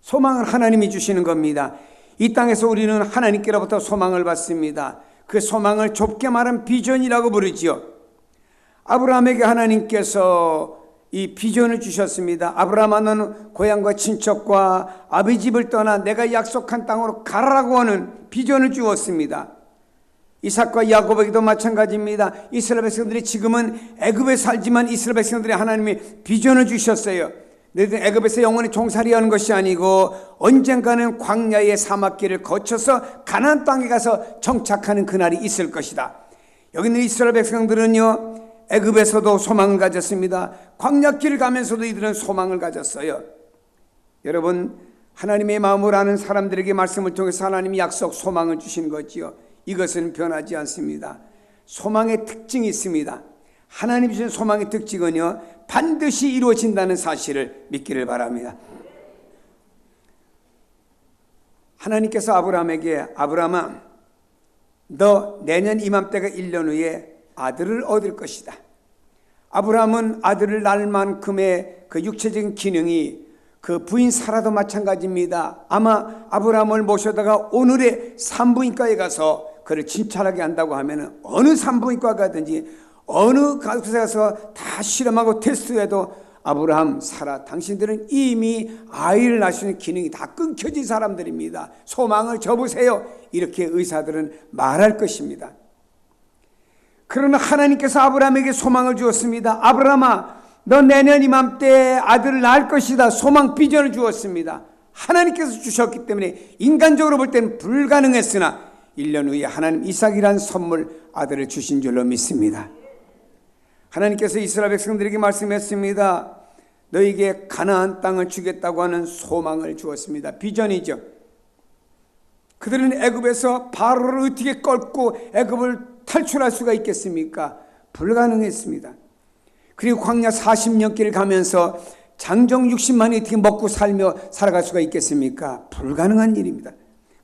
소망은 하나님이 주시는 겁니다. 이 땅에서 우리는 하나님께로부터 소망을 받습니다. 그 소망을 좁게 말하면 비전이라고 부르지요. 아브라함에게 하나님께서 이 비전을 주셨습니다. 아브라함아, 너는 고향과 친척과 아비 집을 떠나 내가 약속한 땅으로 가라고 하는 비전을 주었습니다. 이삭과 야곱에게도 마찬가지입니다. 이스라엘 백성들이 지금은 애굽에 살지만 이스라엘 백성들이 하나님이 비전을 주셨어요. 너희들 애굽에서 영원히 종살이하는 것이 아니고 언젠가는 광야의 사막길을 거쳐서 가나안 땅에 가서 정착하는 그날이 있을 것이다. 여기 있는 이스라엘 백성들은요, 애굽에서도 소망을 가졌습니다. 광야길을 가면서도 이들은 소망을 가졌어요. 여러분, 하나님의 마음을 아는 사람들에게 말씀을 통해서 하나님이 약속, 소망을 주신 거지요. 이것은 변하지 않습니다. 소망의 특징이 있습니다. 하나님 주신 소망의 특징은요, 반드시 이루어진다는 사실을 믿기를 바랍니다. 하나님께서 아브라함에게, 아브라함아, 너 내년 이맘때가 1년 후에 아들을 얻을 것이다. 아브라함은 아들을 낳을 만큼의 그 육체적인 기능이 그 부인 사라도 마찬가지입니다. 아마 아브라함을 모셔다가 오늘의 산부인과에 가서 그를 진찰하게 한다고 하면 어느 산부인과 가든지 어느 곳에 가서 다 실험하고 테스트해도 아브라함, 사라, 당신들은 이미 아이를 낳을 수 있는 기능이 다 끊겨진 사람들입니다. 소망을 접으세요. 이렇게 의사들은 말할 것입니다. 그러나 하나님께서 아브라함에게 소망을 주었습니다. 아브라함아, 너 내년 이맘때 아들을 낳을 것이다. 소망, 비전을 주었습니다. 하나님께서 주셨기 때문에 인간적으로 볼 때는 불가능했으나 1년 후에 하나님 이삭이란 선물 아들을 주신 줄로 믿습니다. 하나님께서 이스라엘 백성들에게 말씀했습니다. 너에게 가나안 땅을 주겠다고 하는 소망을 주었습니다. 비전이죠. 그들은 애굽에서 바로를 어떻게 꺾고 애굽을 탈출할 수가 있겠습니까? 불가능했습니다. 그리고 광야 40년 길을 가면서 장정 60만이 어떻게 먹고 살며 살아갈 수가 있겠습니까? 불가능한 일입니다.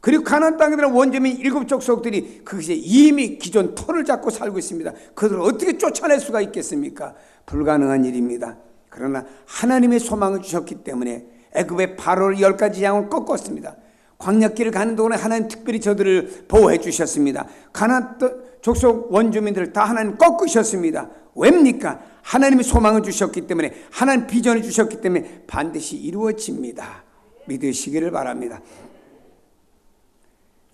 그리고 가나안 땅에 들어간 원주민 7족속들이 그것이 이미 기존 터를 잡고 살고 있습니다. 그들을 어떻게 쫓아낼 수가 있겠습니까? 불가능한 일입니다. 그러나 하나님의 소망을 주셨기 때문에 애굽의 바로를 10가지 양을 꺾었습니다. 광야길을 가는 동안에 하나님 특별히 저들을 보호해 주셨습니다. 가나안 족속 원주민들을 다 하나님 꺾으셨습니다. 왜입니까? 하나님의 소망을 주셨기 때문에, 하나님 비전을 주셨기 때문에 반드시 이루어집니다. 믿으시기를 바랍니다.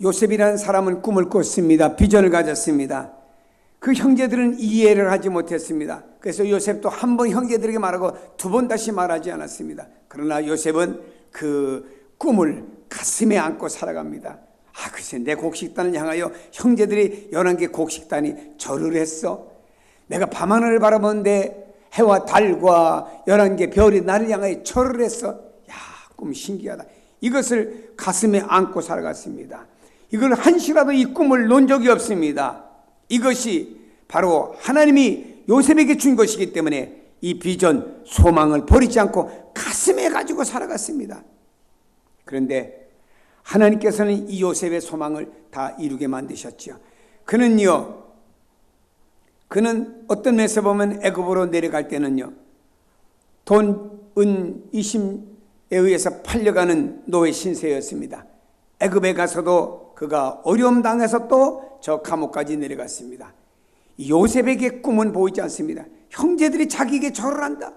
요셉이라는 사람은 꿈을 꿨습니다. 비전을 가졌습니다. 그 형제들은 이해를 하지 못했습니다. 그래서 요셉도 한 번 형제들에게 말하고 2번 다시 말하지 않았습니다. 그러나 요셉은 그 꿈을 가슴에 안고 살아갑니다. 글쎄, 내 곡식단을 향하여 형제들이 11개 곡식단이 절을 했어. 내가 밤하늘을 바라보는데 해와 달과 11개 별이 나를 향하여 절을 했어. 꿈 신기하다. 이것을 가슴에 안고 살아갔습니다. 이걸 한시라도 이 꿈을 논 적이 없습니다. 이것이 바로 하나님이 요셉에게 준 것이기 때문에 이 비전, 소망을 버리지 않고 가슴에 가지고 살아갔습니다. 그런데 하나님께서는 이 요셉의 소망을 다 이루게 만드셨죠. 그는 어떤 면에서 보면 애굽으로 내려갈 때는요, 돈, 은, 이심에 의해서 팔려가는 노예 신세였습니다. 애굽에 가서도 그가 어려움 당해서 또 저 감옥까지 내려갔습니다. 요셉에게 꿈은 보이지 않습니다. 형제들이 자기에게 절을 한다.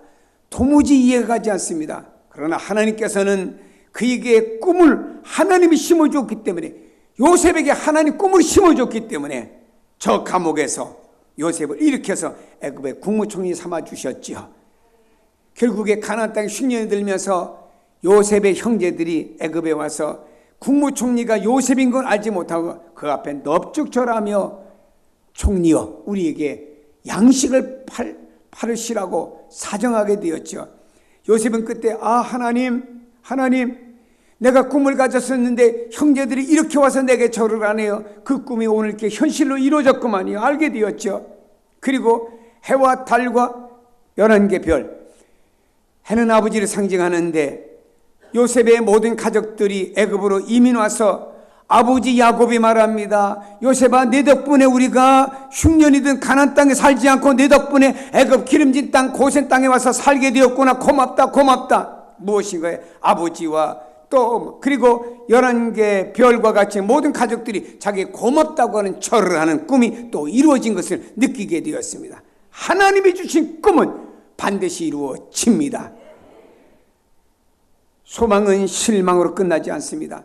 도무지 이해가 가지 않습니다. 그러나 하나님께서는 그에게 꿈을 하나님이 심어줬기 때문에, 요셉에게 하나님 꿈을 심어줬기 때문에 저 감옥에서 요셉을 일으켜서 애굽의 국무총리 삼아주셨지요. 결국에 가나안 땅에 흉년이 들면서 요셉의 형제들이 애굽에 와서 국무총리가 요셉인 걸 알지 못하고 그 앞에 넙죽절하며 총리여, 우리에게 양식을 팔으시라고 사정하게 되었죠. 요셉은 그때 하나님, 내가 꿈을 가졌었는데 형제들이 이렇게 와서 내게 절을 하네요. 그 꿈이 오늘 이렇게 현실로 이루어졌구만요. 알게 되었죠. 그리고 해와 달과 11개 별, 해는 아버지를 상징하는데 요셉의 모든 가족들이 애굽으로 이민 와서 아버지 야곱이 말합니다. 요셉아, 내 덕분에 우리가 흉년이든 가나안 땅에 살지 않고 내 덕분에 애굽 기름진 땅 고센 땅에 와서 살게 되었구나. 고맙다. 무엇인가요? 아버지와 또 그리고 11개 별과 같이 모든 가족들이 자기 고맙다고 하는 절을 하는 꿈이 또 이루어진 것을 느끼게 되었습니다. 하나님이 주신 꿈은 반드시 이루어집니다. 소망은 실망으로 끝나지 않습니다.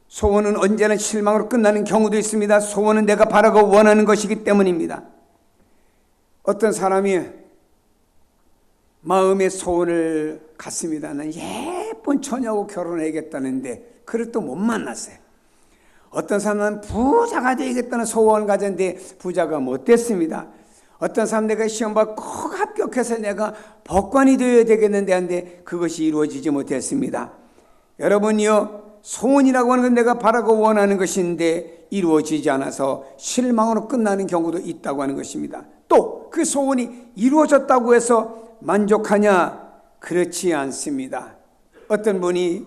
소원은 언제나 실망으로 끝나는 경우도 있습니다. 소원은 내가 바라고 원하는 것이기 때문입니다. 어떤 사람이 마음의 소원을 갖습니다. 나는 예쁜 처녀하고 결혼해야겠다는데 그를 또 못 만났어요. 어떤 사람은 부자가 되겠다는 소원을 가졌는데 부자가 못 됐습니다. 어떤 사람 내가 시험 봐 꼭 합격해서 내가 법관이 되어야 되겠는데 한데 그것이 이루어지지 못했습니다. 여러분이요, 소원이라고 하는 건 내가 바라고 원하는 것인데 이루어지지 않아서 실망으로 끝나는 경우도 있다고 하는 것입니다. 또 그 소원이 이루어졌다고 해서 만족하냐? 그렇지 않습니다. 어떤 분이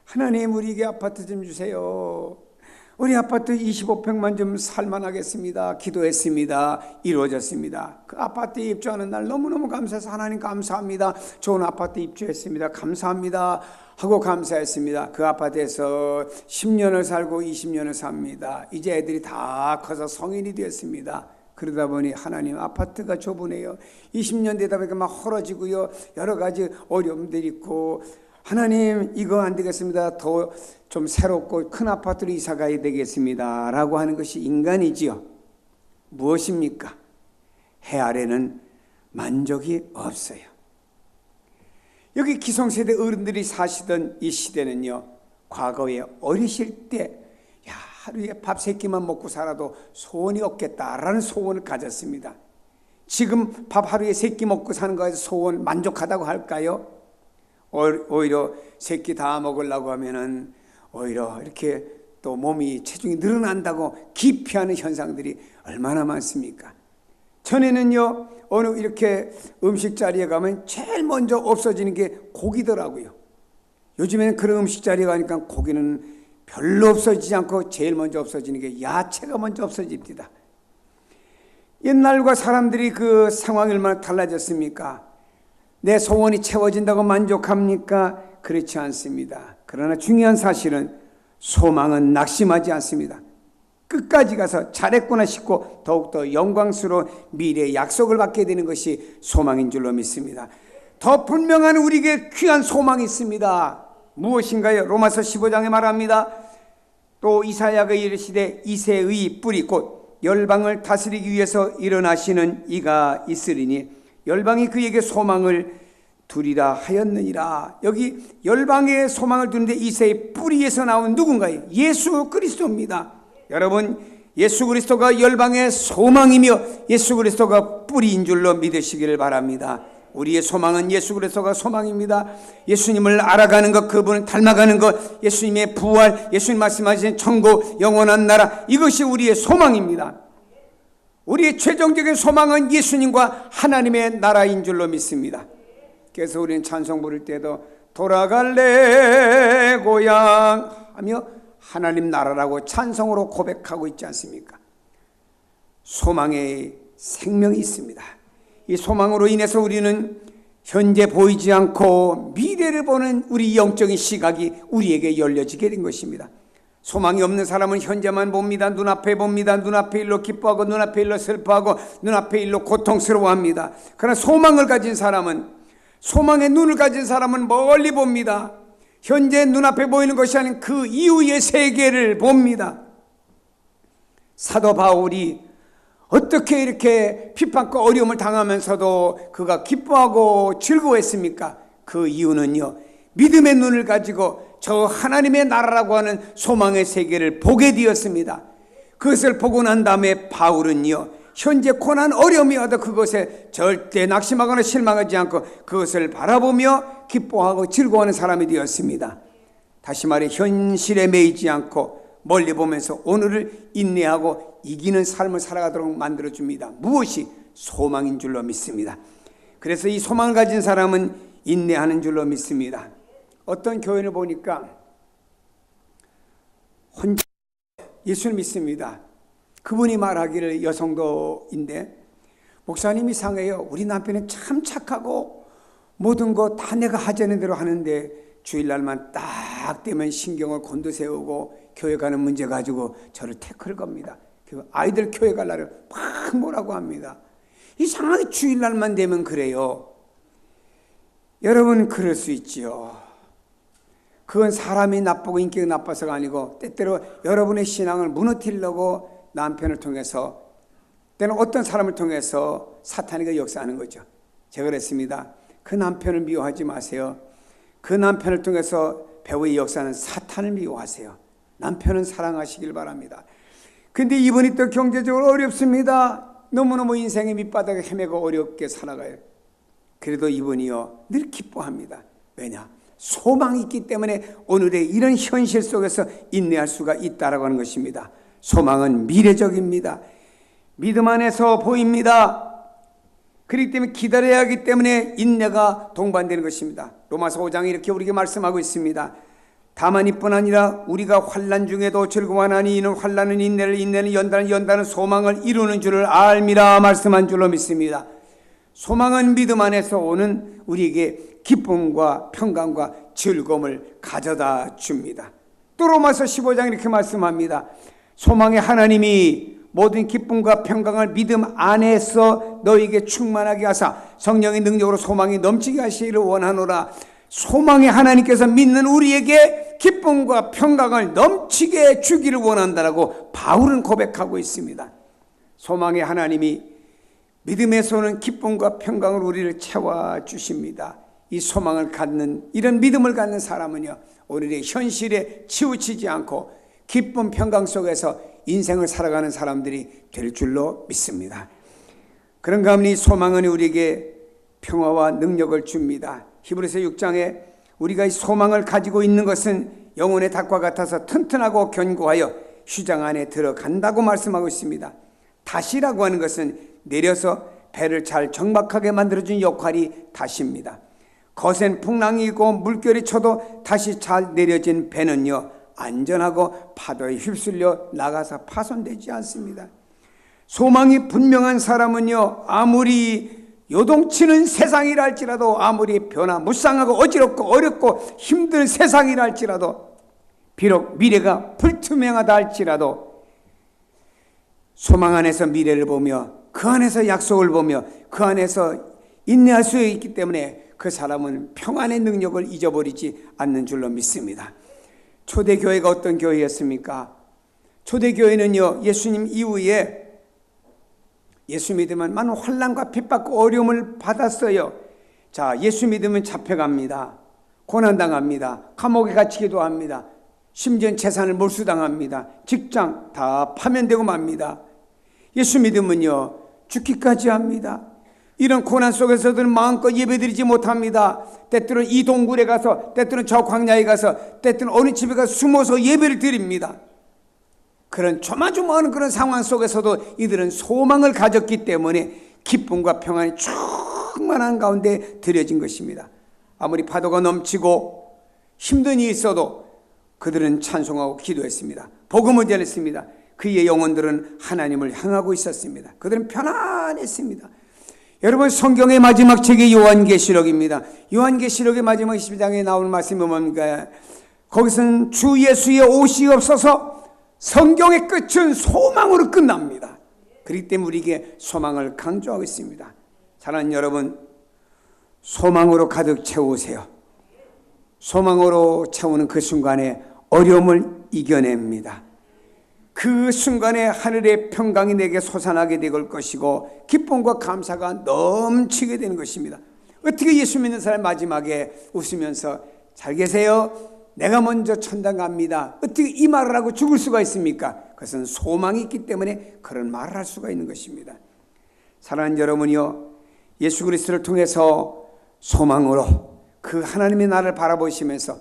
하나님 우리에게 아파트 좀 주세요. 우리 아파트 25평만 좀 살만하겠습니다. 기도했습니다. 이루어졌습니다. 그 아파트에 입주하는 날 너무너무 감사해서 하나님 감사합니다. 좋은 아파트 입주했습니다. 감사합니다. 하고 감사했습니다. 그 아파트에서 10년을 살고 20년을 삽니다. 이제 애들이 다 커서 성인이 되었습니다. 그러다 보니 하나님 아파트가 좁으네요. 20년 되다 보니까 막 헐어지고요. 여러 가지 어려움들이 있고 하나님 이거 안 되겠습니다. 더 좀 새롭고 큰 아파트로 이사 가야 되겠습니다. 라고 하는 것이 인간이지요. 무엇입니까? 해 아래는 만족이 없어요. 여기 기성세대 어른들이 사시던 이 시대는요, 과거에 어리실 때 하루에 밥 3끼만 먹고 살아도 소원이 없겠다라는 소원을 가졌습니다. 지금 밥 하루에 3끼 먹고 사는 거에서 소원 만족하다고 할까요? 오히려 3끼 다 먹으려고 하면은 오히려 이렇게 또 몸이 체중이 늘어난다고 기피하는 현상들이 얼마나 많습니까? 전에는요, 어느 이렇게 음식 자리에 가면 제일 먼저 없어지는 게 고기더라고요. 요즘에는 그런 음식 자리에 가니까 고기는 별로 없어지지 않고 제일 먼저 없어지는 게 야채가 먼저 없어집니다. 옛날과 사람들이 그 상황이 얼마나 달라졌습니까? 내 소원이 채워진다고 만족합니까? 그렇지 않습니다. 그러나 중요한 사실은 소망은 낙심하지 않습니다. 끝까지 가서 잘했구나 싶고 더욱더 영광스러운 미래의 약속을 받게 되는 것이 소망인 줄로 믿습니다. 더 분명한 우리에게 귀한 소망이 있습니다. 무엇인가요? 로마서 15장에 말합니다. 또 이사야가 이르시되 이새의 뿌리 곧 열방을 다스리기 위해서 일어나시는 이가 있으리니 열방이 그에게 소망을 두리라 하였느니라. 여기 열방의 소망을 두는데 이새의 뿌리에서 나온 누군가요? 예수 그리스도입니다. 여러분, 예수 그리스도가 열방의 소망이며 예수 그리스도가 뿌리인 줄로 믿으시기를 바랍니다. 우리의 소망은 예수 그리스도가 소망입니다. 예수님을 알아가는 것, 그분을 닮아가는 것, 예수님의 부활, 예수님 말씀하신 천국, 영원한 나라, 이것이 우리의 소망입니다. 우리의 최종적인 소망은 예수님과 하나님의 나라인 줄로 믿습니다. 그래서 우리는 찬송 부를 때도 돌아갈래 고향 하며 하나님 나라라고 찬송으로 고백하고 있지 않습니까? 소망의 생명이 있습니다. 이 소망으로 인해서 우리는 현재 보이지 않고 미래를 보는 우리 영적인 시각이 우리에게 열려지게 된 것입니다. 소망이 없는 사람은 현재만 봅니다. 눈앞에 봅니다. 눈앞의 일로 기뻐하고 눈앞의 일로 슬퍼하고 눈앞의 일로 고통스러워합니다. 그러나 소망을 가진 사람은, 소망의 눈을 가진 사람은 멀리 봅니다. 현재 눈앞에 보이는 것이 아닌 그 이후의 세계를 봅니다. 사도 바울이 어떻게 이렇게 비판과 어려움을 당하면서도 그가 기뻐하고 즐거워했습니까? 그 이유는요, 믿음의 눈을 가지고 저 하나님의 나라라고 하는 소망의 세계를 보게 되었습니다. 그것을 보고 난 다음에 바울은요, 현재 고난 어려움이 와도 그것에 절대 낙심하거나 실망하지 않고 그것을 바라보며 기뻐하고 즐거워하는 사람이 되었습니다. 다시 말해 현실에 매이지 않고 멀리 보면서 오늘을 인내하고 이기는 삶을 살아가도록 만들어줍니다. 무엇이? 소망인 줄로 믿습니다. 그래서 이 소망을 가진 사람은 인내하는 줄로 믿습니다. 어떤 교회를 보니까 혼자 예수를 믿습니다. 그분이 말하기를, 여성도인데, 목사님 이상해요. 우리 남편은 참 착하고 모든 거 다 내가 하자는 대로 하는데 주일날만 딱 막 되면 신경을 곤두세우고 교회 가는 문제 가지고 저를 태클 겁니다. 아이들 교회 갈 날을 막 뭐라고 합니다. 이상하게 주일날만 되면 그래요. 여러분, 그럴 수 있지요. 그건 사람이 나쁘고 인격이 나빠서가 아니고 때때로 여러분의 신앙을 무너뜨리려고 남편을 통해서, 때는 어떤 사람을 통해서 사탄이가 역사하는 거죠. 제가 그랬습니다. 그 남편을 미워하지 마세요. 그 남편을 통해서 배우의 역사는 사탄을 미워하세요. 남편은 사랑하시길 바랍니다. 근데 이분이 또 경제적으로 어렵습니다. 너무너무 인생의 밑바닥에 헤매고 어렵게 살아가요. 그래도 이분이요 늘 기뻐합니다. 왜냐? 소망이 있기 때문에 오늘의 이런 현실 속에서 인내할 수가 있다라고 하는 것입니다. 소망은 미래적입니다. 믿음 안에서 보입니다. 그렇기 때문에 기다려야 하기 때문에 인내가 동반되는 것입니다. 로마서 5장에 이렇게 우리에게 말씀하고 있습니다. 다만 이뿐 아니라 우리가 환난 중에도 즐거워하나니 이는 환난은 인내를, 인내는 연단은, 연단은 소망을 이루는 줄을 알미라 말씀한 줄로 믿습니다. 소망은 믿음 안에서 오는 우리에게 기쁨과 평강과 즐거움을 가져다 줍니다. 또 로마서 15장 이렇게 말씀합니다. 소망의 하나님이 모든 기쁨과 평강을 믿음 안에서 너에게 충만하게 하사 성령의 능력으로 소망이 넘치게 하시기를 원하노라. 소망의 하나님께서 믿는 우리에게 기쁨과 평강을 넘치게 주기를 원한다라고 바울은 고백하고 있습니다. 소망의 하나님이 믿음에서 오는 기쁨과 평강을 우리를 채워주십니다. 이 소망을 갖는, 이런 믿음을 갖는 사람은요 오늘의 현실에 치우치지 않고 기쁨 평강 속에서 인생을 살아가는 사람들이 될 줄로 믿습니다. 그런가 하면 이 소망은 우리에게 평화와 능력을 줍니다. 히브리서 6장에 우리가 이 소망을 가지고 있는 것은 영혼의 닭과 같아서 튼튼하고 견고하여 휴장 안에 들어간다고 말씀하고 있습니다. 닷이라고 하는 것은 내려서 배를 잘 정박하게 만들어준 역할이 닷입니다. 거센 풍랑이 있고 물결이 쳐도 다시 잘 내려진 배는요 안전하고 파도에 휩쓸려 나가서 파손되지 않습니다. 소망이 분명한 사람은요 아무리 요동치는 세상이라 할지라도, 아무리 변화무쌍하고 어지럽고 어렵고 힘든 세상이라 할지라도, 비록 미래가 불투명하다 할지라도 소망 안에서 미래를 보며 그 안에서 약속을 보며 그 안에서 인내할 수 있기 때문에 그 사람은 평안의 능력을 잊어버리지 않는 줄로 믿습니다. 초대교회가 어떤 교회였습니까? 초대교회는요 예수님 이후에 예수 믿으면 많은 환난과 핍박과 어려움을 받았어요. 자, 예수 믿으면 잡혀갑니다. 고난당합니다. 감옥에 갇히기도 합니다. 심지어 재산을 몰수당합니다. 직장 다 파면되고 맙니다. 예수 믿으면요 죽기까지 합니다. 이런 고난 속에서도 마음껏 예배드리지 못합니다. 때때로는 이 동굴에 가서, 때때로는 저 광야에 가서, 때때로는 어느 집에 가서 숨어서 예배를 드립니다. 그런 조마조마한 그런 상황 속에서도 이들은 소망을 가졌기 때문에 기쁨과 평안이 충만한 가운데 드려진 것입니다. 아무리 파도가 넘치고 힘든 일이 있어도 그들은 찬송하고 기도했습니다. 복음을 전했습니다. 그의 영혼들은 하나님을 향하고 있었습니다. 그들은 편안했습니다. 여러분, 성경의 마지막 책이 요한계시록입니다. 요한계시록의 마지막 12장에 나오는 말씀이 뭡니까? 거기서는 주 예수의 오시 없어서 성경의 끝은 소망으로 끝납니다. 그렇기 때문에 우리에게 소망을 강조하고 있습니다. 사랑하는 여러분, 소망으로 가득 채우세요. 소망으로 채우는 그 순간에 어려움을 이겨냅니다. 그 순간에 하늘의 평강이 내게 솟아나게 될 것이고 기쁨과 감사가 넘치게 되는 것입니다. 어떻게 예수 믿는 사람 마지막에 웃으면서 잘 계세요? 내가 먼저 천당 갑니다. 어떻게 이 말을 하고 죽을 수가 있습니까? 그것은 소망이 있기 때문에 그런 말을 할 수가 있는 것입니다. 사랑하는 여러분이요, 예수 그리스도를 통해서 소망으로 그 하나님의 나라를 바라보시면서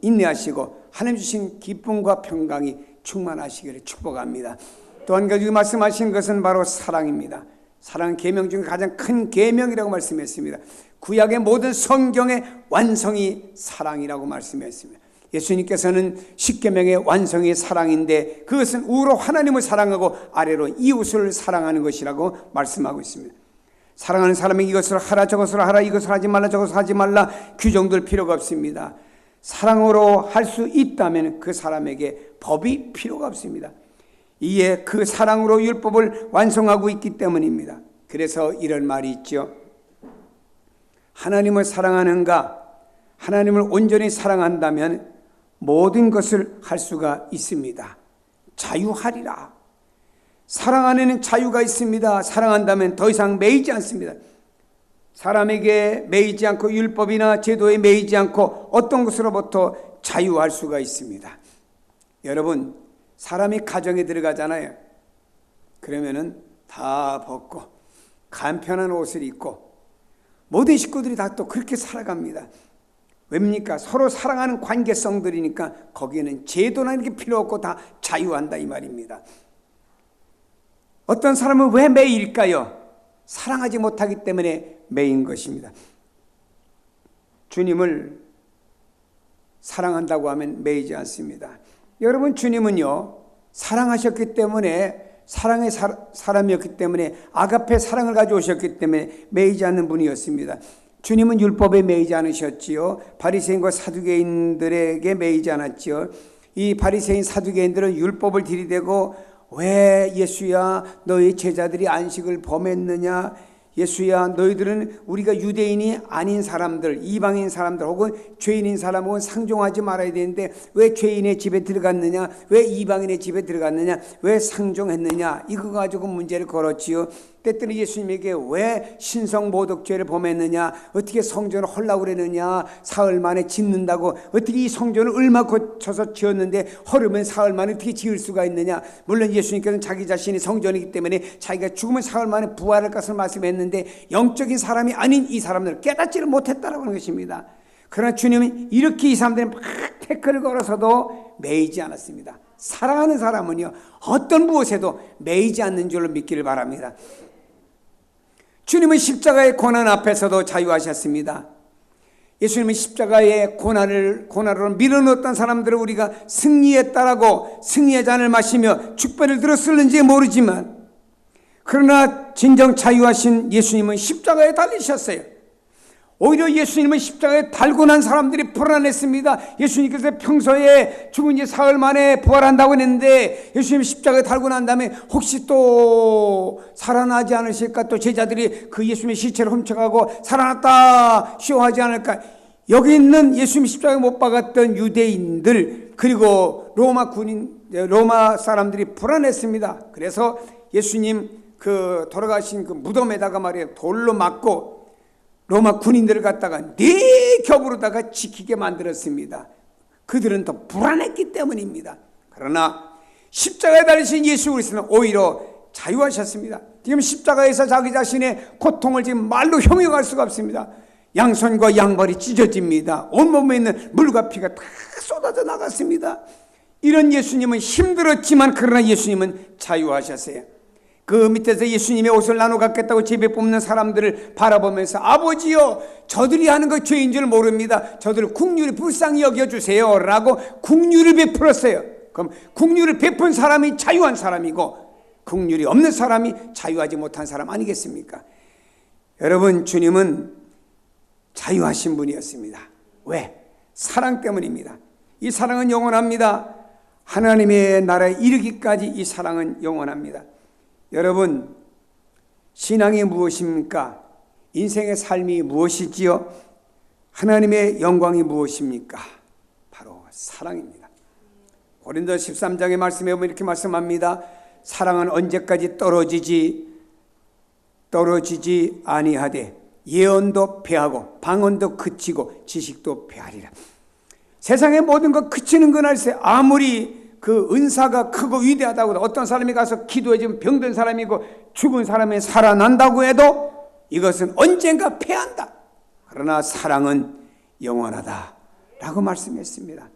인내하시고 하나님 주신 기쁨과 평강이 충만하시기를 축복합니다. 또 한 가지 말씀하신 것은 바로 사랑입니다. 사랑 계명 중에 가장 큰 계명이라고 말씀했습니다. 구약의 모든 성경의 완성이 사랑이라고 말씀했습니다. 예수님께서는 십계명의 완성이 사랑인데 그것은 우로 하나님을 사랑하고 아래로 이웃을 사랑하는 것이라고 말씀하고 있습니다. 사랑하는 사람에게 이것을 하라 저것을 하라, 이것을 하지 말라 저것을 하지 말라 규정될 필요가 없습니다. 사랑으로 할 수 있다면 그 사람에게 법이 필요가 없습니다. 이에 그 사랑으로 율법을 완성하고 있기 때문입니다. 그래서 이런 말이 있죠. 하나님을 사랑하는가? 하나님을 온전히 사랑한다면 모든 것을 할 수가 있습니다. 자유하리라. 사랑 안에는 자유가 있습니다. 사랑한다면 더 이상 매이지 않습니다. 사람에게 매이지 않고 율법이나 제도에 매이지 않고 어떤 것으로부터 자유할 수가 있습니다. 여러분, 사람이 가정에 들어가잖아요. 그러면은 다 벗고 간편한 옷을 입고 모든 식구들이 다 또 그렇게 살아갑니다. 왜입니까? 서로 사랑하는 관계성들이니까 거기에는 제도나 이렇게 필요 없고 다 자유한다 이 말입니다. 어떤 사람은 왜 매일까요? 사랑하지 못하기 때문에 매인 것입니다. 주님을 사랑한다고 하면 매이지 않습니다. 여러분, 주님은요, 사랑하셨기 때문에, 사랑의 사람이었기 때문에, 아가페 사랑을 가져오셨기 때문에 매이지 않는 분이었습니다. 주님은 율법에 매이지 않으셨지요. 바리새인과 사두개인들에게 매이지 않았지요. 이 바리새인 사두개인들은 율법을 들이대고 왜 예수야 너희 제자들이 안식을 범했느냐, 예수야 너희들은 우리가 유대인이 아닌 사람들, 이방인 사람들 혹은 죄인인 사람 혹은 상종하지 말아야 되는데 왜 죄인의 집에 들어갔느냐, 왜 이방인의 집에 들어갔느냐, 왜 상종했느냐, 이거 가지고 문제를 걸었지요. 때때로 예수님에게 왜 신성모독죄를 범했느냐, 어떻게 성전을 헐라고 그랬느냐, 사흘 만에 짓는다고, 어떻게 이 성전을 얼마 고쳐서 지었는데 허르면 사흘 만에 어떻게 지을 수가 있느냐. 물론 예수님께서는 자기 자신이 성전이기 때문에 자기가 죽으면 사흘 만에 부활할 것을 말씀했는데 영적인 사람이 아닌 이 사람들을 깨닫지를 못했다라고 하는 것입니다. 그러나 주님은 이렇게 이 사람들이 막 태클을 걸어서도 매이지 않았습니다. 사랑하는 사람은요, 어떤 무엇에도 매이지 않는 줄로 믿기를 바랍니다. 주님은 십자가의 고난 앞에서도 자유하셨습니다. 예수님은 십자가의 고난으로 밀어넣었던 사람들을 우리가 승리했다라고 승리의 잔을 마시며 축배를 들었을는지 모르지만, 그러나 진정 자유하신 예수님은 십자가에 달리셨어요. 오히려 예수님은 십자가에 달고 난 사람들이 불안했습니다. 예수님께서 평소에 죽은 지 사흘 만에 부활한다고 했는데 예수님 십자가에 달고 난 다음에 혹시 또 살아나지 않으실까, 또 제자들이 그 예수님의 시체를 훔쳐가고 살아났다 쇼하지 않을까. 여기 있는 예수님 십자가에 못 박았던 유대인들 그리고 로마 사람들이 불안했습니다. 그래서 예수님 그 돌아가신 그 무덤에다가 말이에요, 돌로 맞고 로마 군인들을 갖다가 네 겹으로다가 지키게 만들었습니다. 그들은 더 불안했기 때문입니다. 그러나 십자가에 달리신 예수 그리스도는 오히려 자유하셨습니다. 지금 십자가에서 자기 자신의 고통을 지금 말로 형용할 수가 없습니다. 양손과 양발이 찢어집니다. 온몸에 있는 물과 피가 다 쏟아져 나갔습니다. 이런 예수님은 힘들었지만 그러나 예수님은 자유하셨어요. 그 밑에서 예수님의 옷을 나눠 갖겠다고 제비 뽑는 사람들을 바라보면서 아버지요, 저들이 하는 거 죄인 줄 모릅니다. 저들을 긍휼히 불쌍히 여겨주세요 라고 긍휼을 베풀었어요. 그럼 긍휼을 베푼 사람이 자유한 사람이고 긍휼이 없는 사람이 자유하지 못한 사람 아니겠습니까? 여러분, 주님은 자유하신 분이었습니다. 왜? 사랑 때문입니다. 이 사랑은 영원합니다. 하나님의 나라에 이르기까지 이 사랑은 영원합니다. 여러분, 신앙이 무엇입니까? 인생의 삶이 무엇이지요? 하나님의 영광이 무엇입니까? 바로 사랑입니다. 고린도 13장의 말씀에 보면 이렇게 말씀합니다. 사랑은 언제까지 떨어지지 아니하되 예언도 패하고 방언도 그치고 지식도 패하리라. 세상의 모든 것 그치는 건 알세요. 아무리 그 은사가 크고 위대하다고 해도 어떤 사람이 가서 기도해 주면 병든 사람이고 죽은 사람이 살아난다고 해도 이것은 언젠가 패한다. 그러나 사랑은 영원하다 라고 말씀했습니다.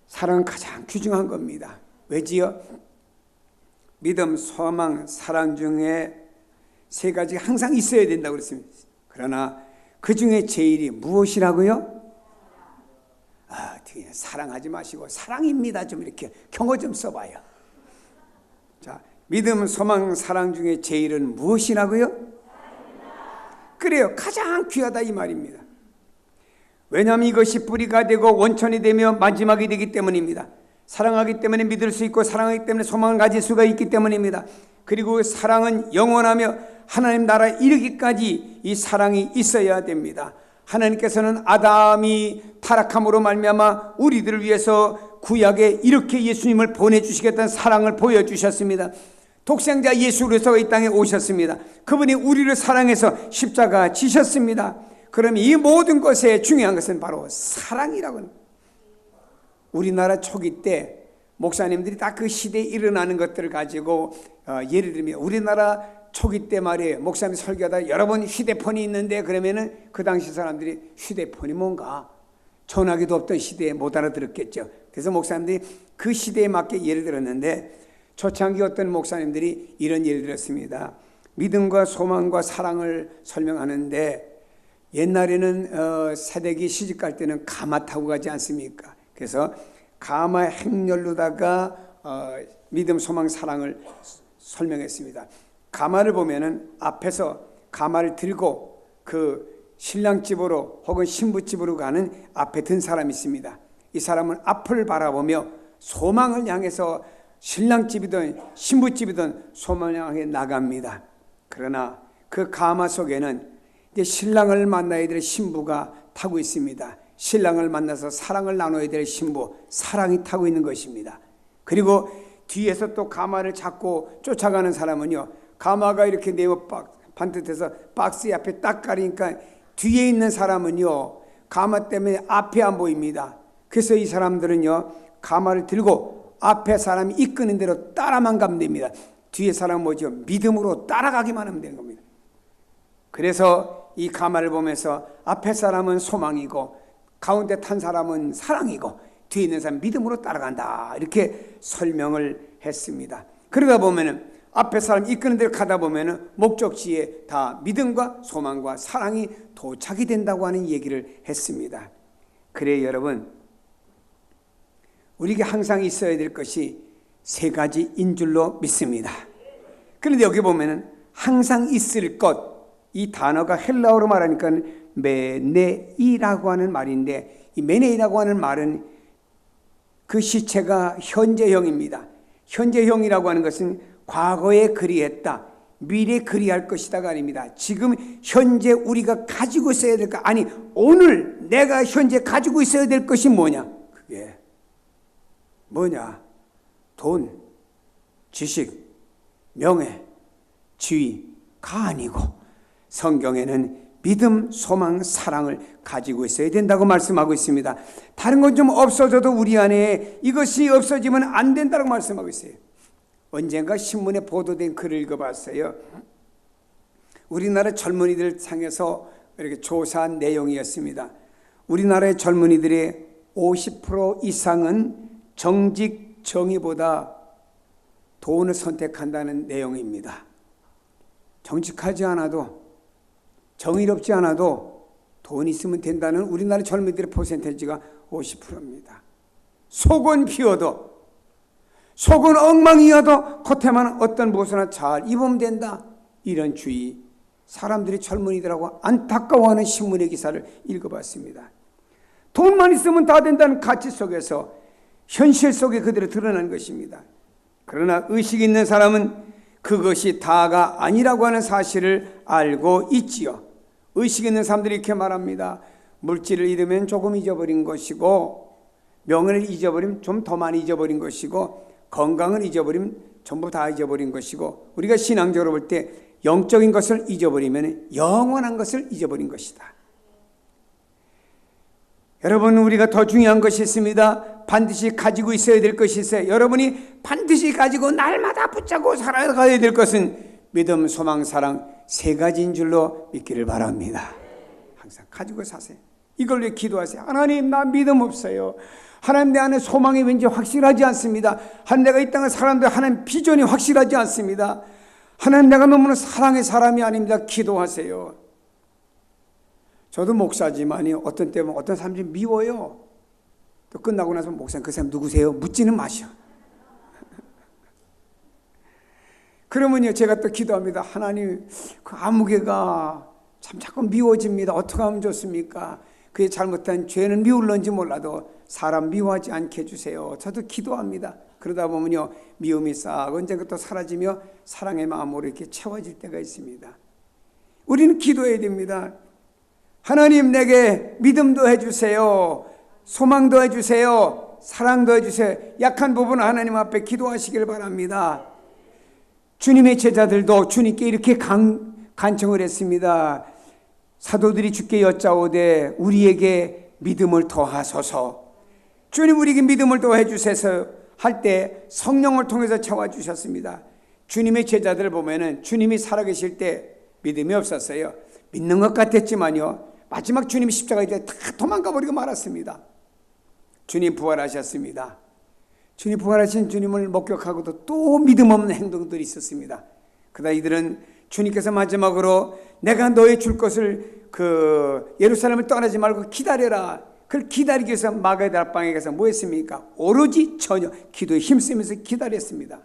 사랑은 가장 귀중한 겁니다. 왜지요? 믿음, 소망, 사랑 중에 세 가지가 항상 있어야 된다고 그랬습니다. 그러나 그 중에 제일이 무엇이라고요? 사랑하지 마시고 사랑입니다 좀 이렇게 경어 좀 써봐요. 자, 믿음, 소망, 사랑 중에 제일은 무엇이라고요? 그래요, 가장 귀하다 이 말입니다. 왜냐하면 이것이 뿌리가 되고 원천이 되며 마지막이 되기 때문입니다. 사랑하기 때문에 믿을 수 있고 사랑하기 때문에 소망을 가질 수가 있기 때문입니다. 그리고 사랑은 영원하며 하나님 나라에 이르기까지 이 사랑이 있어야 됩니다. 하나님께서는 아담이 타락함으로 말미암아 우리들을 위해서 구약에 이렇게 예수님을 보내주시겠다는 사랑을 보여주셨습니다. 독생자 예수 그리스도가 이 땅에 오셨습니다. 그분이 우리를 사랑해서 십자가 지셨습니다. 그럼 이 모든 것에 중요한 것은 바로 사랑이라고 합니다. 우리나라 초기 때 목사님들이 다 그 시대에 일어나는 것들을 가지고 예를 들면 우리나라 초기 때 말이에요. 목사님 설교하다 여러분 휴대폰이 있는데 그러면은 그 당시 사람들이 휴대폰이 뭔가 전화기도 없던 시대에 못 알아들었겠죠. 그래서 목사님들이 그 시대에 맞게 예를 들었는데 초창기 어떤 목사님들이 이런 예를 들었습니다. 믿음과 소망과 사랑을 설명하는데 옛날에는 새댁이 시집갈 때는 가마 타고 가지 않습니까? 그래서 가마 행렬로다가 믿음, 소망, 사랑을 설명했습니다. 가마를 보면은 앞에서 가마를 들고 그 신랑집으로 혹은 신부집으로 가는 앞에 든 사람이 있습니다. 이 사람은 앞을 바라보며 소망을 향해서 신랑집이든 신부집이든 소망을 향해 나갑니다. 그러나 그 가마 속에는 이제 신랑을 만나야 될 신부가 타고 있습니다. 신랑을 만나서 사랑을 나눠야 될 신부, 사랑이 타고 있는 것입니다. 그리고 뒤에서 또 가마를 잡고 쫓아가는 사람은요, 가마가 이렇게 네모 반듯해서 박스 앞에 딱 가리니까 뒤에 있는 사람은요, 가마 때문에 앞이 안 보입니다. 그래서 이 사람들은요, 가마를 들고 앞에 사람이 이끄는 대로 따라만 가면 됩니다. 뒤에 사람은 뭐죠? 믿음으로 따라가기만 하면 되는 겁니다. 그래서 이 가마를 보면서 앞에 사람은 소망이고 가운데 탄 사람은 사랑이고 뒤에 있는 사람은 믿음으로 따라간다, 이렇게 설명을 했습니다. 그러다 보면은 앞에 사람 이끄는 대로 가다 보면은 목적지에 다 믿음과 소망과 사랑이 도착이 된다고 하는 얘기를 했습니다. 그래 여러분, 우리에게 항상 있어야 될 것이 세 가지인 줄로 믿습니다. 그런데 여기 보면은 항상 있을 것, 이 단어가 헬라어로 말하니까 메네이라고 하는 말인데, 이 메네이라고 하는 말은 그 시체가 현재형입니다. 현재형이라고 하는 것은 과거에 그리했다, 미래에 그리할 것이다가 아닙니다. 지금 현재 우리가 가지고 있어야 될 것, 아니 오늘 내가 현재 가지고 있어야 될 것이 뭐냐? 그게 뭐냐? 돈, 지식, 명예, 지위가 아니고 성경에는 믿음, 소망, 사랑을 가지고 있어야 된다고 말씀하고 있습니다. 다른 건 좀 없어져도 우리 안에 이것이 없어지면 안 된다고 말씀하고 있어요. 언젠가 신문에 보도된 글을 읽어봤어요. 우리나라 젊은이들 상에서 이렇게 조사한 내용이었습니다. 우리나라의 젊은이들의 50% 이상은 정직, 정의보다 돈을 선택한다는 내용입니다. 정직하지 않아도, 정의롭지 않아도 돈 있으면 된다는 우리나라 젊은이들의 퍼센테이지가 50%입니다. 속은 비워도, 속은 엉망이어도 겉에만 어떤 무엇이나 잘 입으면 된다, 이런 주의. 사람들이 젊은이들하고 안타까워하는 신문의 기사를 읽어봤습니다. 돈만 있으면 다 된다는 가치 속에서 현실 속에 그대로 드러난 것입니다. 그러나 의식 있는 사람은 그것이 다가 아니라고 하는 사실을 알고 있지요. 의식 있는 사람들이 이렇게 말합니다. 물질을 잃으면 조금 잊어버린 것이고, 명예를 잊어버리면 좀 더 많이 잊어버린 것이고, 건강을 잊어버리면 전부 다 잊어버린 것이고, 우리가 신앙적으로 볼 때 영적인 것을 잊어버리면 영원한 것을 잊어버린 것이다. 여러분, 우리가 더 중요한 것이 있습니다. 반드시 가지고 있어야 될 것이 있어요. 여러분이 반드시 가지고 날마다 붙잡고 살아가야 될 것은 믿음, 소망, 사랑 세 가지인 줄로 믿기를 바랍니다. 항상 가지고 사세요. 이걸 위해 기도하세요. 하나님, 나 믿음 없어요. 하나님, 내 안에 소망이 왠지 확실하지 않습니다. 하나님, 내가 이 땅에 사는데 하나님 비전이 확실하지 않습니다. 하나님, 내가 너무나 사랑의 사람이 아닙니다. 기도하세요. 저도 목사지만이 어떤 때 보면 어떤 사람들이 미워요. 또 끝나고 나서 목사님, 그 사람 누구세요? 묻지는 마시오. 그러면요, 제가 또 기도합니다. 하나님, 그 아무개가 참 자꾸 미워집니다. 어떻게 하면 좋습니까? 그의 잘못한 죄는 미울런지 몰라도 사람 미워하지 않게 해주세요. 저도 기도합니다. 그러다 보면요, 미움이 싹 언젠가 또 사라지며 사랑의 마음으로 이렇게 채워질 때가 있습니다. 우리는 기도해야 됩니다. 하나님, 내게 믿음도 해주세요. 소망도 해주세요. 사랑도 해주세요. 약한 부분은 하나님 앞에 기도하시길 바랍니다. 주님의 제자들도 주님께 이렇게 간청을 했습니다. 사도들이 주께 여짜오되 우리에게 믿음을 더하소서. 주님, 우리에게 믿음을 더해 주셔서 할 때 성령을 통해서 채워주셨습니다. 주님의 제자들을 보면은 주님이 살아계실 때 믿음이 없었어요. 믿는 것 같았지만요, 마지막 주님이 십자가에 다 도망가 버리고 말았습니다. 주님 부활하셨습니다. 주님 부활하신 주님을 목격하고도 또 믿음 없는 행동들이 있었습니다. 그러다 이들은 주님께서 마지막으로 내가 너의 줄 것을 예루살렘을 떠나지 말고 기다려라. 그걸 기다리기 위해서 마가다 방에 가서 뭐 했습니까? 오로지 전혀 기도에 힘쓰면서 기다렸습니다.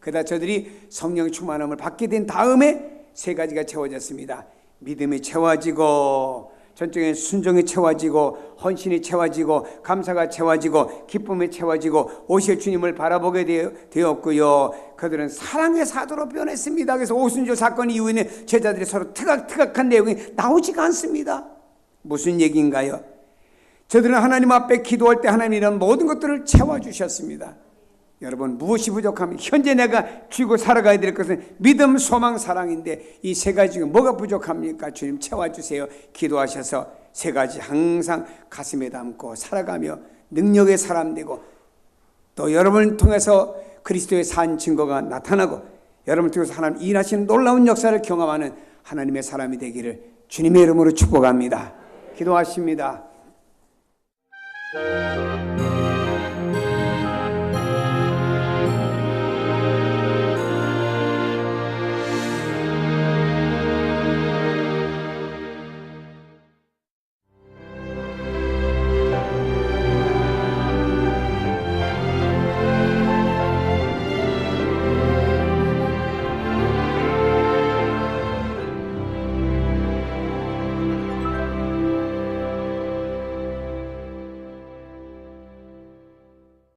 그러다 저들이 성령의 충만함을 받게 된 다음에 세 가지가 채워졌습니다. 믿음이 채워지고, 전적인 순종이 채워지고, 헌신이 채워지고, 감사가 채워지고, 기쁨이 채워지고, 오실 주님을 바라보게 되었고요. 그들은 사랑의 사도로 변했습니다. 그래서 오순절 사건 이후에는 제자들이 서로 티격태격한 내용이 나오지가 않습니다. 무슨 얘기인가요? 저들은 하나님 앞에 기도할 때 하나님이 이런 모든 것들을 채워주셨습니다. 여러분, 무엇이 부족합니까? 현재 내가 쥐고 살아가야 될 것은 믿음, 소망, 사랑인데 이 세 가지 중에 뭐가 부족합니까? 주님 채워주세요. 기도하셔서 세 가지 항상 가슴에 담고 살아가며 능력의 사람 되고, 또 여러분을 통해서 그리스도의 산 증거가 나타나고 여러분을 통해서 하나님 일하시는 놀라운 역사를 경험하는 하나님의 사람이 되기를 주님의 이름으로 축복합니다. 기도하십니다.